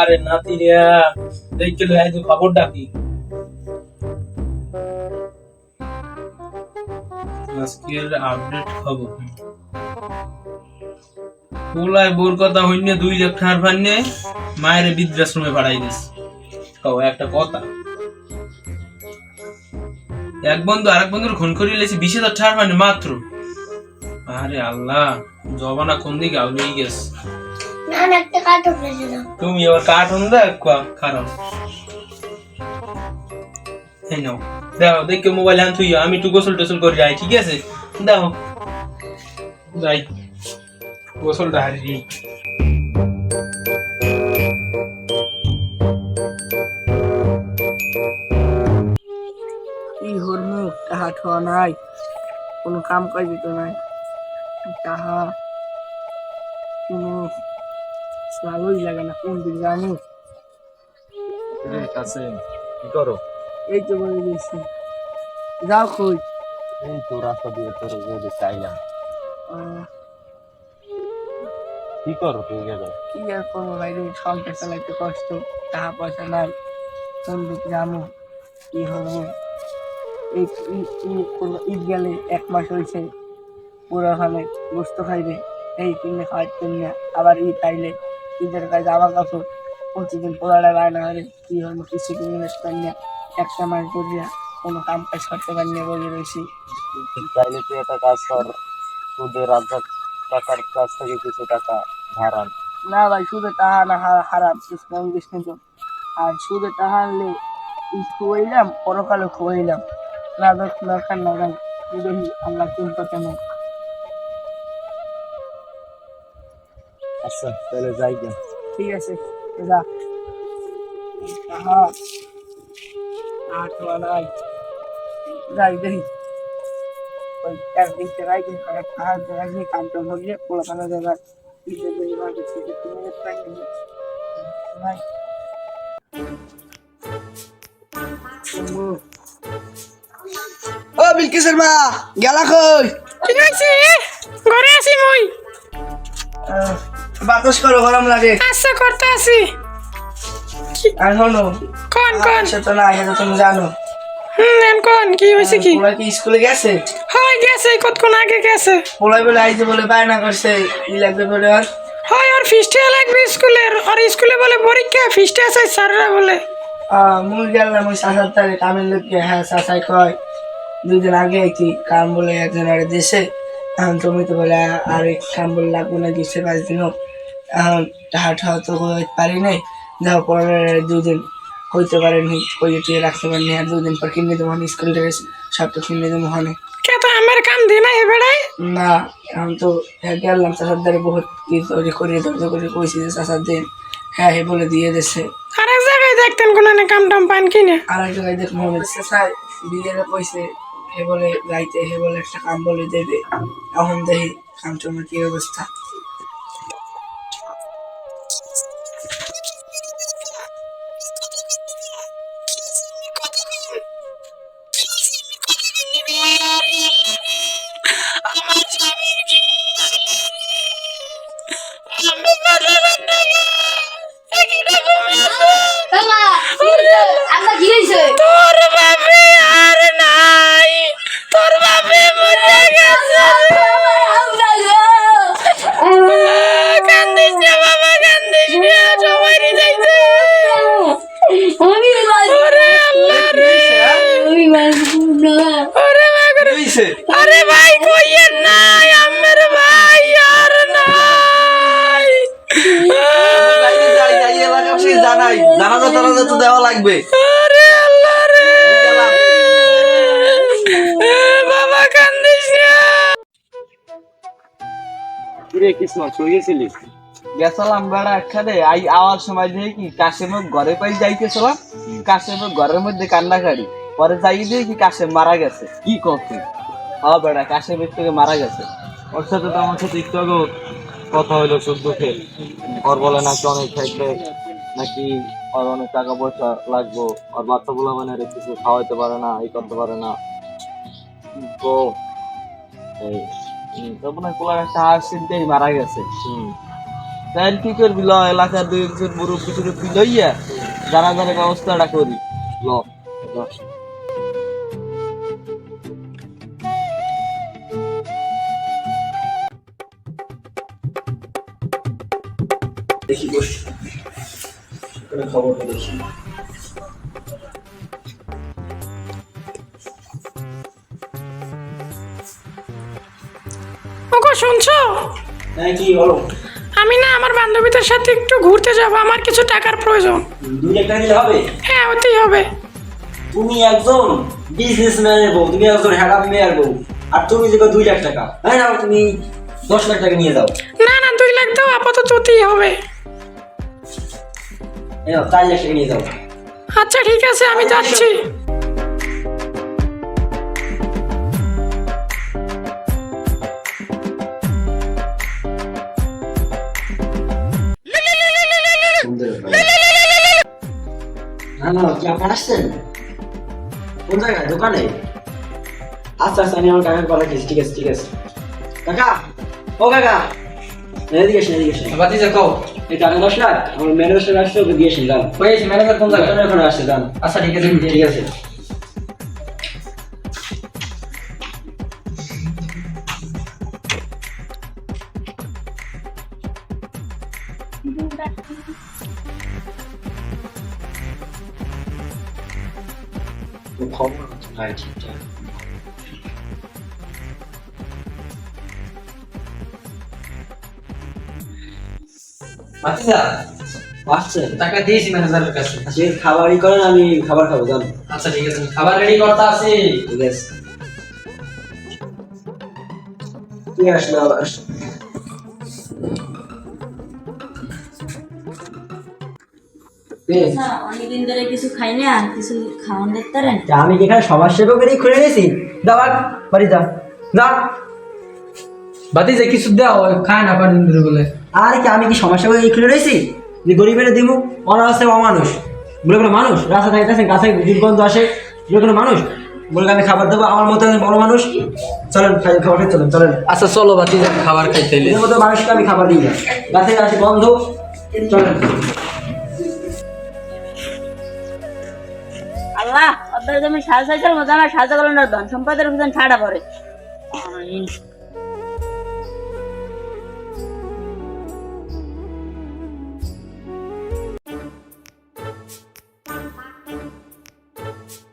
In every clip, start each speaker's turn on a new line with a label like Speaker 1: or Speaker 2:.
Speaker 1: আরে নাতি রে, দেখতে লই আইছো খবরটা কি? আজকের আপডেট খবর। পোলায় বোর কথা হইনে 2 লাখ টাকার ফান্নে মায়ের বৃদ্ধাশ্রমে পাঠাই দিস। কও একটা কথা। এক বন্ধু আরেক বন্ধুর খুন করিয়ে লেছি 20,000 টাকার ফান্নে মাত্র। আরে আল্লাহ, জবানা কোন দিকে আউলেই গেছে।
Speaker 2: না না একটা কার্টুন ছিল।
Speaker 1: তুমি আবার কার্টুন দেখ খারাপ। এই নাও দেখো, দেখো মোবাইল হান তুই, আমি একটু গোসল টোসল করে যাই, ঠিক আছে? দেখো যাই, গোসলটা হারিয়ে।
Speaker 3: কি হরমু তাহা ঠোয়া নাই, কোনো কাম কাজ তো নাই, তাহা কোনো ভালোই লাগে না। কোন দিন জানো?
Speaker 4: কাছে কি করো?
Speaker 3: এই তো বলে দিয়েছি, যাও কই?
Speaker 4: এই তো রাস্তা দিয়ে তোর রোদে চাইলাম। কি করো তুই গেলে?
Speaker 3: কি আর করবো বাইরে, সংসার চালাইতে কষ্ট, টাকা পয়সা নাই, কোন দিক জানো? কি হরমু এই ঈদ গেলে 1 মাস হয়েছে, পুরো খানে গোস্ত খাইবে, এই কিনে খাওয়ার জন্য। আবার ঈদ আইলে ঈদের কাজ জামা কাপড় প্রতিদিন পোলাটা গায় না। আরে কি হলো, কিছু কিনে পারি না, একটা মাস ধরিয়া কোনো কাম কাজ করতে পারি না, বসে রয়েছি।
Speaker 4: চাইলে তুই একটা কাজ কর, তোদের রাজ্জাক টাকার কাছ থেকে কিছু টাকা ধার আন।
Speaker 3: না ভাই, সুদে টাহা না হারাম, ইসলাম তো। আর সুদে টাহা আনলে খুয়াইলাম, পরকালে খুয়াইলাম, না দরকার না ভাই। দেখি আল্লাহ চিন্তা কেন।
Speaker 4: আচ্ছা তাহলে যাই কেন?
Speaker 3: ঠিক আছে, যা। টাহা টাহা নাই, যাই দেখি ওই একদিন থেকে একদিন করে টাহা একদিন কামটা ধরিয়ে পোলাপানা জায়গায় ঈদের দিন মাঝে থেকে কিনে পাই ভাই। ও বিলকিসের মা, গেলা কই?
Speaker 2: ঠিক আছে, ঘরে আছি মই।
Speaker 3: বাতাস করো, গরম লাগে।
Speaker 2: আচ্ছা করতে আছি।
Speaker 3: আর শোনো,
Speaker 2: কোন কোন?
Speaker 3: সেটা না, এটা তুমি জানো।
Speaker 2: কোন কি হয়েছে কি?
Speaker 3: পোলা কি স্কুলে গেছে?
Speaker 2: হয় গেছে, কতক্ষণ আগে গেছে।
Speaker 3: পোলাই বলে আইতে বলে বায়না করছে, ই লাগবে বলে। আর
Speaker 2: হয় ওর ফিস্টে লাগবে স্কুলের, আর স্কুলে বলে পরীক্ষা, ফিস্টে আছে স্যাররা বলে।
Speaker 3: মুই গেলাম ওই সাসার তারে কামের লোককে, হ্যাঁ সাসাই কয় 2 দিন আগে কি কাম বলে একজন আরে দেশে, এখন তুমি তো বলে আর কাম বলে লাগবে না, দিচ্ছে 5 দিন হোক, এখন টাহা ঠাহা তো হইতে পারি নাই, যাও পরে 2 দিন হইতে পারেনি, কই তুই রাখতে পারিনি, আর 2 দিন পর কিনে দেবো স্কুল ড্রেস সব তো কিনে দেবো হনে।
Speaker 2: কে তো আমার কাম দি না এবারে।
Speaker 3: না এখন তো হ্যাঁ গেলাম চাষার দ্বারে বহুত কি তৈরি করে ধৈর্য করে কইছি যে চাষার দিন, হ্যাঁ হে বলে দিয়ে দিচ্ছে।
Speaker 2: আরেক জায়গায় দেখতেন কোন কাম টাম পান কিনে।
Speaker 3: আর এক জায়গায় দেখ মনে হচ্ছে বিয়ের কইছে, হে বলে যাইতে, হে বলে একটা কাম বলে দেবে, এখন দেখি কাম চমে কি অবস্থা।
Speaker 2: তোর বাপে আর নাই, তোর বাপে মরে গেছে। কান্দিস না বাবা, কান্দিস না, সবাই যাইছে। ওরে আল্লাহ রে, ওরে মাগরে। আরে ভাই কইয়েন নাই, আম্মের ভাই আর নাই।
Speaker 4: জানাই জানাজা টানাজা তো দেওয়া লাগবে।
Speaker 2: আরে আল্লাহ রে, বাবা কান্দিস না।
Speaker 4: কিরে কৃষ্ণ শুয়ে গেছিলিস?
Speaker 5: গেছিলাম বেড়া একখানে, আই আওয়ার সময় দেখি কি কাশেম ঘরে পাই যাইতেছিলাম, কাশেম ঘরের মধ্যে কান্নাকারি, পরে যাই দিয়ে কি কাশেম মারা গেছে।
Speaker 4: কি করতে?
Speaker 5: হ্যাঁ বেড়া কাশেমের থেকে মারা গেছে।
Speaker 4: ওর সাথে তো আমার সাথে একটু আগে কথা হইলো সুখ দুঃখের। ওর বলে নাকি অনেক খাইতে, নাকি ওর অনেক টাকা পয়সা লাগবো, আর বাচ্চা গুলো মানে কিছু খাওয়াইতে পারে না, এই করতে পারে না। তো এই
Speaker 5: তখন পোলার একটা হাঁস চিনতেই মারা গেছে। তাই কি করবি ল এলাকার দুই একজন মুরব্বী টুরব্বী লইয়া জানাজানের ব্যবস্থাটা করি ল ল।
Speaker 2: দেখি বস খবরটা দেখি।
Speaker 6: ওগো শুনছো?
Speaker 2: হ্যাঁ কি বলো?
Speaker 6: আমি না আমার বান্ধবীদের সাথে একটু ঘুরতে যাব, আমার কিছু টাকার প্রয়োজন।
Speaker 2: 2 লাখ টাকা দিলে হবে?
Speaker 6: হ্যাঁ ওতেই হবে।
Speaker 2: তুমি একজন বিজনেসম্যানের বউ, তুমি একজন হ্যাডাম মেয়ার বউ, আর তুমি যে 2 লাখ টাকা, হ্যাঁ না তুমি 10 লাখ টাকা নিয়ে যাও।
Speaker 6: না না 2 লাখ দাও, আপাতত ওতেই হবে।
Speaker 2: এই নাও 4 লাখ টাকা নিয়ে যাও।
Speaker 6: আচ্ছা ঠিক আছে, আমি যাচ্ছি।
Speaker 2: হ্যালো, কি আপনারা আসছেন? কোন জায়গায়? দোকানে? আচ্ছা আচ্ছা, আমি আমার কাকাকে বলা দিয়েছি। ঠিক আছে ঠিক আছে। কাকা, ও কাকা, এদিকে এসে এদিকে এসে।
Speaker 1: বাতিজা কও।
Speaker 2: এই টাকা 10 লাখ আমার ম্যানেজার আসছে, ওকে দিয়ে এসে যান।
Speaker 1: কইছি ম্যানেজার কোন জায়গায়?
Speaker 2: ওখানে আসছে, যান।
Speaker 1: আচ্ছা ঠিক আছে,
Speaker 2: ঠিক আছে। খবর নাই ঠিকঠাক।
Speaker 1: বাতিজা
Speaker 2: আসছে?
Speaker 1: টাকা দিয়েছি ম্যানেজারের কাছে।
Speaker 2: সে খাবারই করেন, আমি খাবার খাবো, যান।
Speaker 1: আচ্ছা ঠিক আছে, খাবার রেডি করতে আছি।
Speaker 2: ঠিক আছে। কি আসলো আবার?
Speaker 7: না, অনেকদিন ধরে কিছু খাই না, কিছু খাওয়ান দেখতে পারেন?
Speaker 2: আমি কি এখানে সমাজ সেবকেরই খুলে নিয়েছি? দাও বাড়ি যা, যা।
Speaker 1: বাতিজা কিছু দাও, খায় না পারেন ধরে বলে।
Speaker 2: আর কি আমি কি সমাজ সেবক খুলে রয়েছি যে গরিবের দিমু? অনাথ অমানুষ বলে কোনো মানুষ? রাস্তা থাকতেছেন, গাছে দুর্গন্ধ আসে, বলে কোনো মানুষ বলে আমি খাবার দেবো? আমার মতো বড় মানুষ। চলেন খাবার খেতে চলেন, চলেন।
Speaker 1: আচ্ছা চলো বাতিজা খাবার খাইতে এলে।
Speaker 2: এর মতো মানুষকে আমি খাবার দিই না, গাছে আসে গন্ধ। চলেন।
Speaker 7: আল্লাহ আপনার জমি সাহায্য চাইছিল মতো আমার সাহায্য করলেন না, ধন সম্পদের উপর ছাড়া পড়ে। আমিন।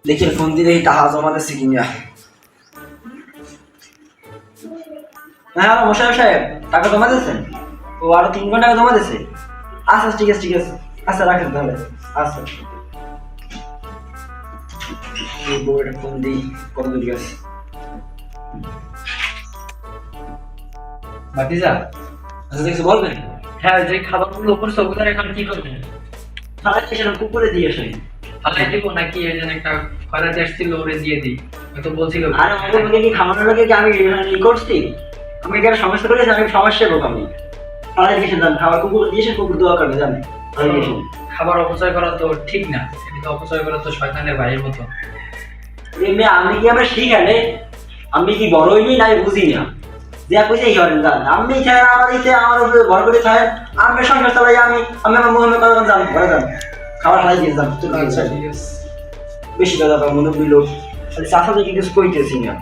Speaker 2: দেখি ফোন দিলে টাকা জমা দিচ্ছে কিনা। হ্যাঁ মশাই সাহেব, টাকা জমা দিচ্ছেন? ও আরো 3 ঘন্টা টাকা জমা দিচ্ছে? আচ্ছা ঠিক আছে ঠিক আছে। আচ্ছা রাখেন তাহলে। আচ্ছা বউটা ফোন দিই, কত দূর গেছে।
Speaker 1: বাতিজা
Speaker 2: আচ্ছা দেখছি বলবেন।
Speaker 1: হ্যাঁ, যে খাবারগুলো করছো ওগুলো এখন কি করবেন?
Speaker 2: তাহলে সেটা কুকুরে দিয়ে আসেন।
Speaker 1: ফালাই দিব নাকি এর জন্য একটা খরা আসছিল ওরে দিয়ে দিই? তো বলছিল
Speaker 2: আরে আমাদের মধ্যে কি খামানোর লোকে কি আমি ই করছি? আমি এখানে সমস্যা করেছি, আমি সমস্যা হোক আমি। তাহলে দিয়েছেন, যান। খাবার কুকুর দিয়েছেন, কুকুর দোয়া করবে, জান। তাহলে দিয়েছেন।
Speaker 1: খাবার অপচয় করা তো ঠিক না, এটা অপচয় করা তো শয়তানের ভাইয়ের মতো।
Speaker 2: এমনি আমি কি আমার শিখালে? আমি কি বড় হইনি না? আমি বুঝি না। যা কইছে করেন, যান। আমি খাই আমার ইচ্ছে, আমার উপরে ভর করে খায়। আমি সংসার চালাই, আমি আমার মুখে কথা যান, ঘরে যান। খাবার খাই দিয়ে যান।
Speaker 1: আচ্ছা ঠিক আছে।
Speaker 2: বেশি কথা পাবো মনে বুঝলো। চাষা দেখি কিছু কইতেছি না।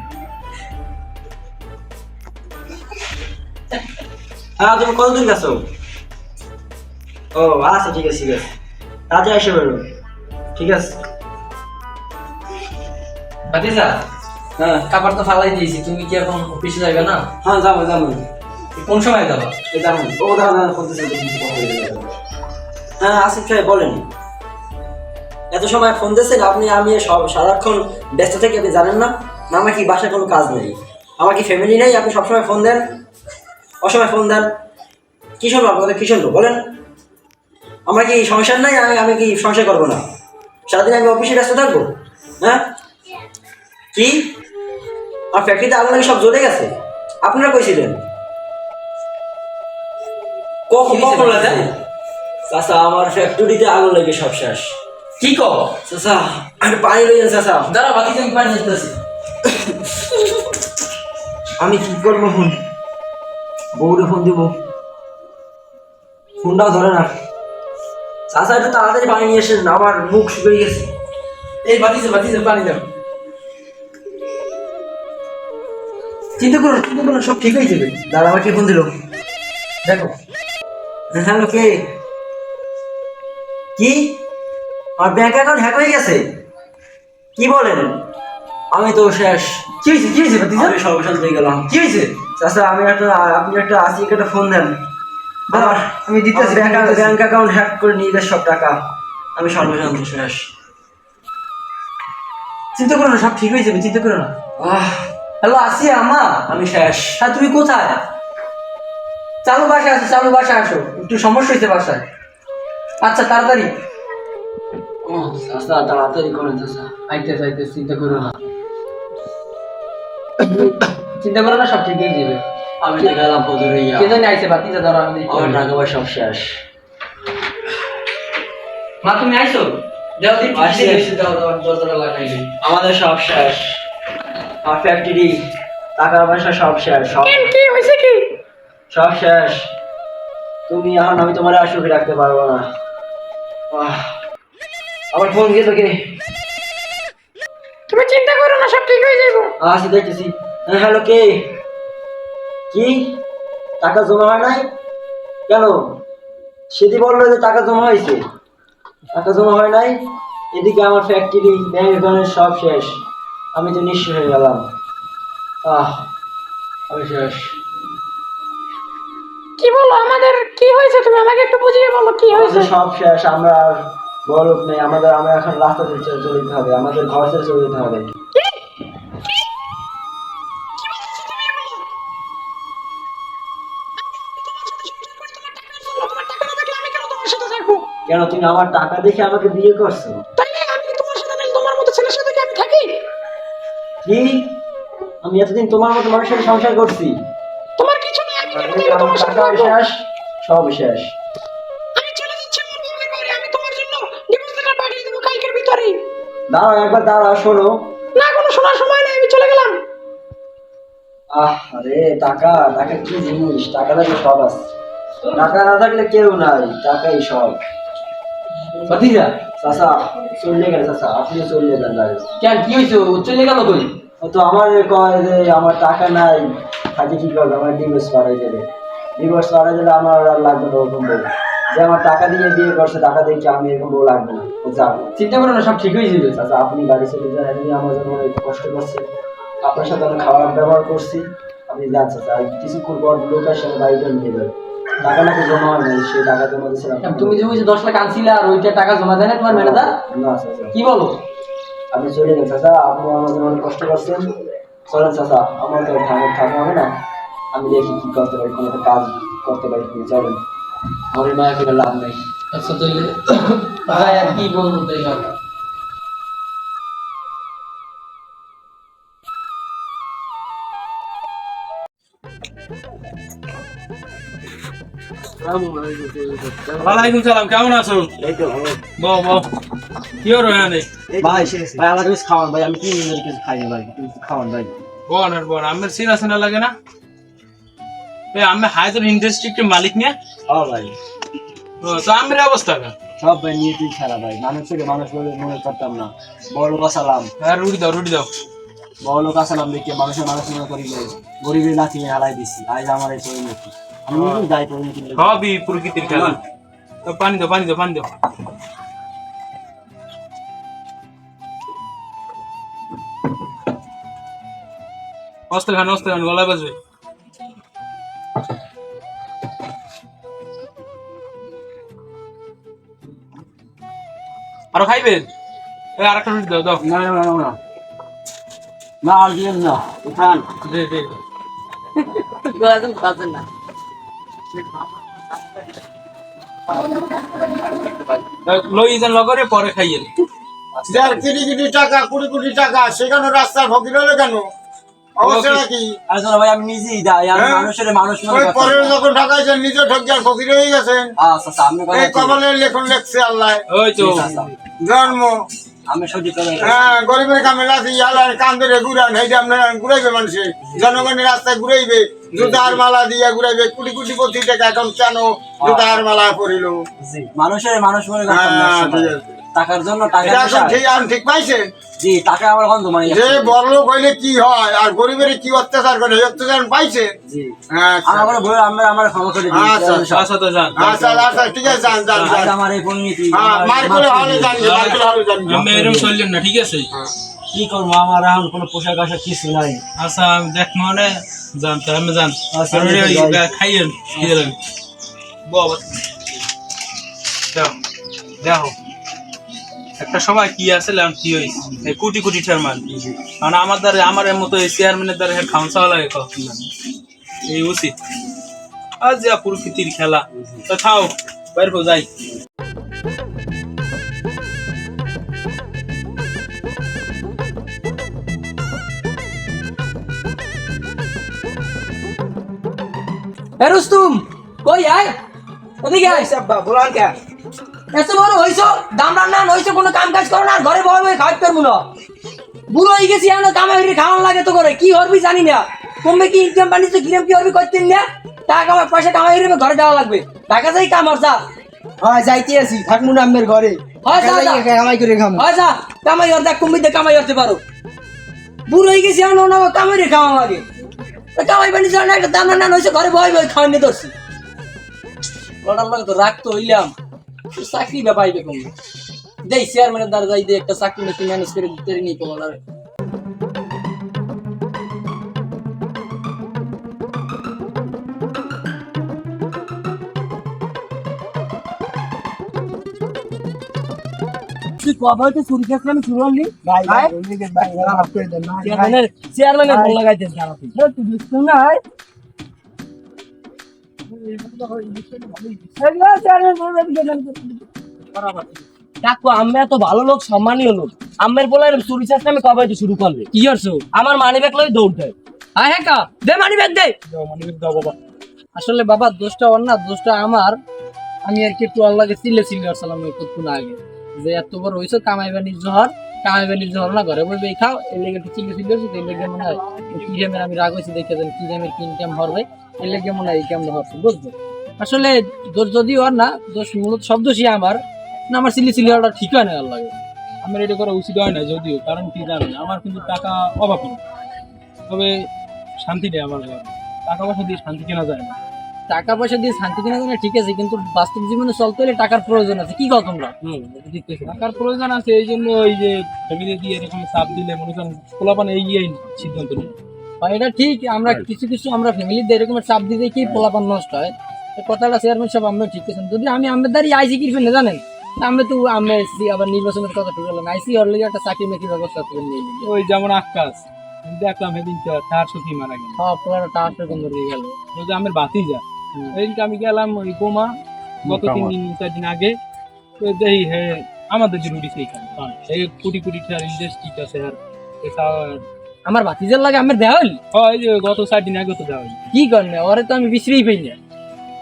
Speaker 2: হ্যাঁ তুমি কতদিন গেছো? ও আচ্ছা ঠিক আছে ঠিক আছে, তাড়াতাড়ি এসে বেরো। ঠিক আছে।
Speaker 1: বাতিজা
Speaker 2: হ্যাঁ
Speaker 1: খাবার তো ফালাই দিয়েছি, তুমি কি এখন অফিসে যাবে না?
Speaker 2: হ্যাঁ যাবো যাবো।
Speaker 1: কোন সময় যাবা?
Speaker 2: এই দাঁড়ান, ও দাঁড়ান করতেছে। হ্যাঁ আসিফ সাহেব বলেন। এত সময় ফোন দিয়েছেন আপনি? আমি সব সারাক্ষণ ব্যস্ত থেকে, আপনি জানেন না? না আমার কি বাসায় কোনো কাজ নেই? আমার কি ফ্যামিলি নেই? আপনি সবসময় ফোন দেন, অসময় ফোন দেন। কি শুনবো আপনাদের? কি শুনবো বলেন? আমার কি সংসার নাই? আমি কি সংসার করবো না? সারাদিন আমি অফিসে ব্যস্ত থাকবো? হ্যাঁ কি আমার ফ্যাক্টরিতে আগুন লাগে সব জ্বলে গেছে? আপনারা কইছিলেন কখন? কখন লাগে? চাচা আমার ফ্যাক্টরিতে আগুন লাগে সব শেষ।
Speaker 1: কি কো
Speaker 2: চাচা আমি পানি লইয়েন চাচা।
Speaker 1: দাঁড়া বাতিজা, আমি পানি নিতেছি।
Speaker 2: আমি কি করবো? ফোন বউরে ফোন দিব। ফোনটাও ধরে না। চাচা একটু তাড়াতাড়ি পানি নিয়ে এসেন, আমার মুখ শুকিয়ে গেছে।
Speaker 1: এই বাতিছে পানি দাও।
Speaker 2: চিন্তা করুন সব ঠিক হয়ে যাবে। দাদা আমাকে ফোন দিল, দেখো। হ্যালো, কে? কি আমার ব্যাংক অ্যাকাউন্ট হ্যাক হয়ে গেছে? কি বলেন? আমি তো শেষ।
Speaker 1: কি হয়েছে ভাতিজা?
Speaker 2: আমি সর্বশেষ হয়ে গেলাম।
Speaker 1: কি হয়েছে?
Speaker 2: চাচা আপনি একটা আসিকে একটা ফোন দেন।
Speaker 1: আমি দিতেছি।
Speaker 2: ব্যাংক অ্যাকাউন্ট হ্যাক করে নিয়ে গেছে সব টাকা। আমি সর্বশান্ত শেষ।
Speaker 1: চিন্তা করো না, সব ঠিক হয়ে যাবে, চিন্তা করো না।
Speaker 2: হ্যালো আসিয়া আম্মা, আমি শেষ। হ্যাঁ, তুমি কোথায়? চালু বাসায় আসো, একটু সমস্যা হয়েছে বাসায়। আচ্ছা তাড়াতাড়ি। চাচা তাড়াতাড়ি করেন চাচা।
Speaker 1: আইতে চিন্তা করো না। চিন্তা করো না, সব ঠিক হয়ে যাবে।
Speaker 2: আমি তো গেলাম পদুরিয়া।
Speaker 1: কে জানি আইছে বাতিজা, ধরো আমি দেখি।
Speaker 2: আমার টাকা পয়সা সব শেষ।
Speaker 1: মা তুমি আইছো? যাও দেখি
Speaker 2: আসছি।
Speaker 1: যাও দরজাটা লাগাইলে।
Speaker 2: আমাদের সব শেষ। আমার ফ্যাক্টরি, টাকা পয়সা সব শেষ,
Speaker 6: কি হয়েছে কি?
Speaker 2: সব শেষ। তুমি এখন আমি তোমার আর সুখে রাখতে পারবো না। আমার ফোন গেছে কে?
Speaker 6: তুমি চিন্তা করো না, সব ঠিক হয়ে যাবে।
Speaker 2: আসি দেখতেছি। হ্যালো, কে? কি টাকা জমা হয় নাই কেন? সেদি বললো যে টাকা জমা হয়েছে। টাকা জমা হয় নাই। এদিকে আমার ফ্যাক্টরি, ব্যাংক অ্যাকাউন্ট সব শেষ। আমি তো নিঃস্ব হয়ে গেলাম। আমি শেষ।
Speaker 6: কি বলো, আমাদের কি হয়েছে? তুমি আমাকে একটু বুঝিয়ে বলো কি হয়েছে।
Speaker 2: আমাদের সব শেষ। আমরা আর বড়লোক নেই। আমরা এখন রাস্তা ছেড়ে চলে যেতে হবে। আমাদের ঘর ছেড়ে চলে যেতে হবে। কেন তুমি আমার টাকা দেখে আমাকে বিয়ে করছো? কি? আমি এতদিন তোমার মতো মানুষের সাথে সংসার করছি।
Speaker 6: তোমার কিছু নেই, আমি কেন তাহলে
Speaker 2: আমার
Speaker 6: তোমার সাথে
Speaker 2: টাকা
Speaker 6: থাকবো?
Speaker 2: শেষ, সব শেষ।
Speaker 6: আমি চলে যাচ্ছি আমার বোনের বাড়ি, আমি তোমার জন্য ডিভোর্স লেটার পাঠিয়ে দেবো কালকের ভিতরেই।
Speaker 2: দাঁড়াও, একবার দাঁড়াও, শোনো।
Speaker 6: না, কোনো শোনার সময় নেই, আমি চলে গেলাম।
Speaker 2: আরে টাকা কি জিনিস? টাকা থাকলে সব আছে। টাকা না থাকলে কেউ নাই, টাকাই সব।
Speaker 1: ভাতিজা
Speaker 2: চাচা চলে গেল। চাচা আপনি চলে যান। দাঁড়িয়ে
Speaker 1: কেন, কি হয়েছে? ও চলে গেল কই?
Speaker 2: ও তো আমার কয় যে আমার টাকা নাই, থাকে কি করবে? আমার ডিভোর্স পাঠাই দেবে। ডিভোর্স পাঠাই দিলে আমার আর লাগবে না ওরকম বউ। যে আমার টাকা দিয়ে বিয়ে করছে, টাকা দিয়ে কি আমি এরকম বউ লাগবে না। ও যাবে।
Speaker 1: চিন্তা করো না, সব ঠিক হয়ে যাবে।
Speaker 2: চাচা আপনি বাড়ি চলে যান। আপনি আমার জন্য অনেক কষ্ট করছেন। আপনার সাথে অনেক খারাপ ব্যবহার করছি। আপনি যান চাচা। আর কিছুক্ষণ পর লোক আসে আমার বাড়িটা নিয়ে যাবে। টাকা নাকি জমা হয় নাই, সেই টাকা জমা দিয়েছিলাম।
Speaker 1: তুমি যে ওই যে 10 লাখ আনছিলে আর ওইটা টাকা জমা দেয় না তোমার ম্যানেজার?
Speaker 2: না চাচা,
Speaker 1: কি বলো?
Speaker 2: আপনি চলে যান চাচা। আপনি আমার জন্য অনেক কষ্ট করছেন। চলেন চাচা, আমার তো থাকা হবে না। আমি দেখি কি করতে পারি, কোনো একটা কাজ করতে পারি। চলেন, ঘরে মায়া করে লাভ নেই।
Speaker 1: আচ্ছা তাহলে ভাই আর কি বলবো তাইলে? ওয়ালাইকুম সালাম, কেমন আছো?
Speaker 2: এই তো ভালো।
Speaker 1: বউ কি হলো এখানে?
Speaker 2: ভাই ভাই আমার কিছু খাওয়ান ভাই। আমি 3 দিনের কিছু খাইনি ভাই। কিছু খাওয়ান ভাই।
Speaker 1: বোন আমার সিনা সিনা লাগে না? আমি হায়দার ইন্ডাস্ট্রিক্টের মালিক নিয়ে।
Speaker 2: হ্যাঁ ভাই,
Speaker 1: তো আমার অবস্থা কেন?
Speaker 2: সব ভাই নিয়ে তুই খারাপ ভাই। মানুষ বলে মনে করতাম না। বড় লোক আসালাম,
Speaker 1: হ্যাঁ রুটি দাও।
Speaker 2: বড় লোক আসালাম দেখে মানুষ মনে করি গরিবের লাথি হারাই দিছি। আজ আমার এই পরিণতি। আমি নিজেই যাই পরিণতি।
Speaker 1: সবই প্রকৃতির খেলা। তো পানি দাও। অস্ত্র খান গলায় বাজবে। আরো খাইবেন? আর একটা রুটি দাও।
Speaker 2: না আর দিন না, উঠান।
Speaker 1: দে
Speaker 3: গোলাদম খাচ্ছে না।
Speaker 1: লই যান লগরে পরে খাইয়েন।
Speaker 8: যার কোটি টাকা 20 কোটি টাকা সেখানে রাস্তার ফকির হলো কেন? অবস্থা কি?
Speaker 2: আরে চলো ভাই, আমি নিজেই যাই। আমি মানুষ মনে
Speaker 8: ওই
Speaker 2: করতাম
Speaker 8: পরের
Speaker 2: না।
Speaker 8: যখন ঢাকায় যান নিজে ঠকিয়ার ফকির হয়ে গেছেন।
Speaker 2: আচ্ছা সামনে
Speaker 8: এই কপালের লেখন লেখছে আল্লাহ।
Speaker 1: ওই তো
Speaker 8: জন্ম
Speaker 2: আমি সত্যি করে
Speaker 8: হ্যাঁ গরিবের কামে লাথি আল্লাহ কান ধরে ঘুরান। এইটা আপনারা ঘুরাইবে মানুষে, জনগণের রাস্তায় ঘুরাইবে। জুতার মালা দিয়ে ঘুরাইবে, কোটি কোটি কোটি টাকা এখন কেন জুতার মালা পরিল?
Speaker 2: জি মানুষের মানুষ মনে করতাম না
Speaker 8: হ্যাঁ,
Speaker 2: একসময়।
Speaker 8: ঠিক আছে।
Speaker 2: টাকার জন্য টাকা
Speaker 8: এটা এখন ঠিক ঠিক পাইছে।
Speaker 2: জি টাকা আমার এখন জমাই
Speaker 8: যে বড়লোক হইলে কি হয় আর গরিবের কি অত্যাচার করে, এই অত্যাচার পাইছে।
Speaker 2: জি
Speaker 8: হ্যাঁ,
Speaker 2: আমার বলে আমার ক্ষমা করে দিন
Speaker 8: আচ্ছা,
Speaker 1: আচ্ছা তো যান
Speaker 8: আচ্ছা আচ্ছা ঠিক আছে, যান যান যান।
Speaker 2: আমার এই পরিণতি
Speaker 8: হ্যাঁ, মার করে হলে জানি, মার করে হলে জানি।
Speaker 1: আমি এরকম চললেন না, ঠিক আছে?
Speaker 2: কি করবো, আমার এখন কোনো পোশাক আশাক কিছু নাই।
Speaker 1: আচ্ছা আমি দেখ মনে যান তো আমি যান
Speaker 2: আচ্ছা,
Speaker 1: আর ওই
Speaker 2: যাই।
Speaker 1: খাইয়েন খেয়ে দেবেন বাবা। দেখো একটা সময় কি আসলে কি হয়েছে, এই কোটি কোটি টাকার মাল। কারণ আমার দ্বারা আমার মতো এই চেয়ারম্যানের দ্বারা খাওয়া চাওয়া লাগে কখন এই উচিত। আজ যা প্রকৃতির খেলা, তো থাও বাইর যাই।
Speaker 3: এ রুস্তুম কই আয়, ওদিকে আয়।
Speaker 2: আব্বা বলান কে?
Speaker 3: এত বড় হইছো, দাম রান্না হইছো, কোনো কাম কাজ করো না, আর ঘরে বড় বই খাওয়াতে পারবো না। বুড়ো হয়ে গেছি, আমরা কামাই হইলে খাওয়ান লাগে তো করে, কি হরবি জানি না। তুমি কি ইনকাম বানিয়েছো, কিরম কি হরবি করতেন না? টাকা কামাই পয়সা কামাই হইলে ঘরে যাওয়া লাগবে, টাকা যাই কাম আর যা।
Speaker 2: হ্যাঁ যাইতে আছি, থাকবো না আমের ঘরে।
Speaker 3: হয় যা, যা।
Speaker 2: কামাই করে খাবো।
Speaker 3: হয় যা, কামাই হর দেখ, কুম্বিতে কামাই হতে পারো। বুড়ো হয়ে গেছি, আমরা ওনা কামাই রে খাওয়া লাগে। তা কামাই বানিয়েছো না, একটা দাম রান্না হয়েছে, ঘরে বই বই খাওয়ানি ধরছি। ওটার লাগে তো রাখতো হইলাম, চাকরি বা পাইবে কম দেই, চেয়ারম্যানের দ্বারা যাই দিয়ে একটা চাকরি নাকি ম্যানেজ করে দিতে নিই তোমার। তুই কবে হইতে চুরি খেয়েছিলাম, আমি শুরু হলি চেয়ারম্যানের ফোন লাগাইতে তুই বুঝতো না। কাকু আমি এত ভালো লোক, সম্মানীয় লোক, আমের বলে চুরি চাষ আমি কবে শুরু করলে? কি করছো? আমার মানি ব্যাগ লই দৌড় দেয়। হ্যাঁ কা দে মানি ব্যাগ দে। আসলে বাবা দোষটা ওর না, দোষটা আমার। আমি আর কি একটু আল্লাহকে চিল্লে আসসালাম কতক্ষণ আগে যে এত বড় হয়েছে, কামাইবানির জহর, কামাইবানির জহর না ঘরে বলবে এই খাও, এই লেগে একটু চিল্লে হচ্ছে, এই লেগে মনে হয় কি গেমের আমি রাগ হয়েছি দেখে দেন, কি গেমের কি ইনকাম হরবে, এই লেগে মনে হয় এই কামটা হচ্ছে, বুঝছো? আসলে দোষ যদি ওর না, দোষ মূলত সব দোষই আমার না, আমার চিল্লি হওয়াটা ঠিক হয় না আল্লাহ।
Speaker 1: আমার এটা করা উচিত হয় না যদিও, কারণ কি জানেন আমার কিন্তু টাকা অভাব নেই, তবে শান্তি নেই আমার ঘরে। টাকা পয়সা দিয়ে শান্তি কেনা যায় না।
Speaker 3: টাকা পয়সা দিয়ে শান্তি কেনা যায় না, ঠিক আছে, কিন্তু বাস্তব জীবনে চলতে হলে টাকার প্রয়োজন আছে। কি কও তোমরা?
Speaker 1: টাকার প্রয়োজন আছে, এই জন্য ওই যে ফ্যামিলি দিয়ে এরকম চাপ দিলে মনে করেন পোলাপান এগিয়েই সিদ্ধান্ত নিই।
Speaker 3: এটা ঠিক, আমরা কিছু কিছু আমরা ফ্যামিলিতে এরকম চাপ দিতে কি পোলাপান নষ্ট হয়, এই কথাটা চেয়ারম্যান সব আমরা ঠিক আছেন। যদি আমি আমার দ্বারা আইসি কি ফেলে জানেন, আমি তো আমি আবার নির্বাচনের কথা ঠিক হলাম, আইসি ওর লেগে একটা চাকরি মাকরি ব্যবস্থা করে নিয়ে নিই।
Speaker 1: ওই যেমন আকাশ দেখলাম সেদিন তার সত্যি মারা গেল,
Speaker 3: সব পুরো টাকা সুন্দর হয়ে গেল।
Speaker 1: ওই যে আমার বাতিজা, সেদিনকে আমি গেলাম ওই গোমা গত 3-4 দিন আগে, তো দেখি হ্যাঁ আমাদের যে রুটি সেইখানে এই কোটি কোটি টাকার ইন্ডাস্ট্রি আছে আর
Speaker 3: আমার ভাতিজার লাগে আমার দেওয়া হইল।
Speaker 1: এই যে গত 4 দিন আগে তো দেওয়া হইল।
Speaker 3: কি করবে, ওরে তো আমি বিশ্রী পাই না।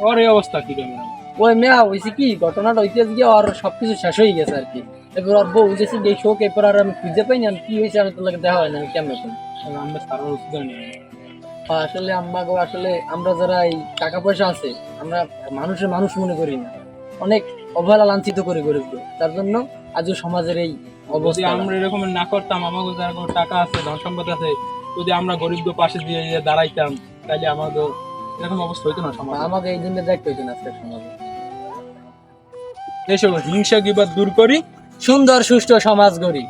Speaker 1: ওর এই অবস্থা কি করবে?
Speaker 3: ওই মেয়া হয়েছে কি, ঘটনাটা হইতে গিয়ে ওর সবকিছু শেষ হয়ে গেছে আর কি। এবার ওর বউ হয়েছে এই শোক, এরপর আর আমি খুঁজে পাই না কি হয়েছে, আমি তো লাগে দেওয়া হয় না, আমি কেমন করি
Speaker 1: আমরা সারা ওষুধ নেই।
Speaker 3: আসলে আম্মাগো, আসলে আমরা যারা এই টাকা পয়সা আছে, আমরা মানুষের মানুষ মনে করি না, অনেক অবহেলা লাঞ্ছিত করে গরিব, তার জন্য আজও সমাজের এই
Speaker 1: যদি
Speaker 3: অবস্থা।
Speaker 1: আমরা এরকম না করতাম, আমাদের যারা কোনো টাকা আছে, ধন সম্পদ আছে, যদি আমরা গরিবদের পাশে দিয়ে দাঁড়াইতাম, তাহলে আমাদের এরকম অবস্থা হইতো না সমাজ।
Speaker 3: আমাকে এই দিনটা দেখতে হইতো না আজকের সমাজে।
Speaker 1: এসব হিংসা বিবাদ দূর করি,
Speaker 3: সুন্দর সুষ্ঠু সমাজ গড়ি।